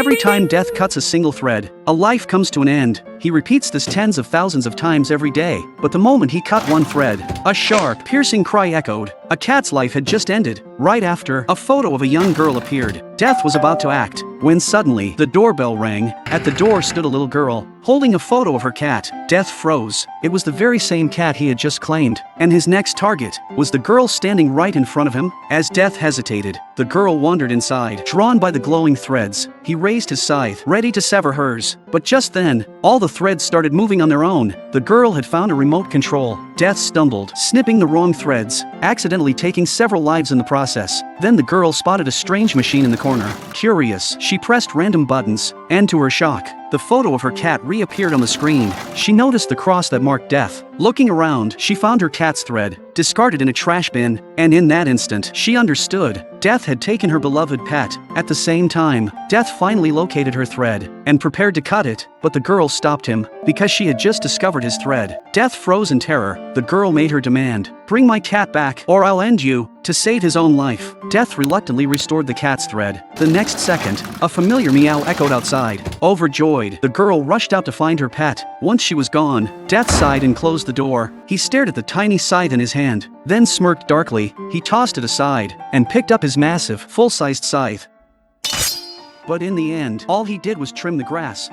Every time Death cuts a single thread, a life comes to an end. He repeats this tens of thousands of times every day, but the moment he cut one thread, a sharp, piercing cry echoed. A cat's life had just ended. Right after, a photo of a young girl appeared. Death was about to act, when suddenly, the doorbell rang. At the door stood a little girl, holding a photo of her cat. Death froze. It was the very same cat he had just claimed, and his next target was the girl standing right in front of him. As Death hesitated, the girl wandered inside, drawn by the glowing threads. He raised his scythe, ready to sever hers, but just then, all the threads started moving on their own. The girl had found a remote control. Death stumbled, snipping the wrong threads, accidentally taking several lives in the process. Then the girl spotted a strange machine in the corner. Curious, she pressed random buttons, and to her shock, the photo of her cat reappeared on the screen. She noticed the cross that marked death. Looking around, she found her cat's thread, discarded in a trash bin, and in that instant, she understood. Death had taken her beloved pet. At the same time, Death finally located her thread, and prepared to cut it, but the girl stopped him, because she had just discovered his thread. Death froze in terror. The girl made her demand, "Bring my cat back, or I'll end you." To save his own life, Death reluctantly restored the cat's thread. The next second, a familiar meow echoed outside. Overjoyed, the girl rushed out to find her pet. Once she was gone, Death sighed and closed the door. He stared at the tiny scythe in his hand, then smirked darkly. He tossed it aside, and picked up his massive, full-sized scythe. But in the end, all he did was trim the grass.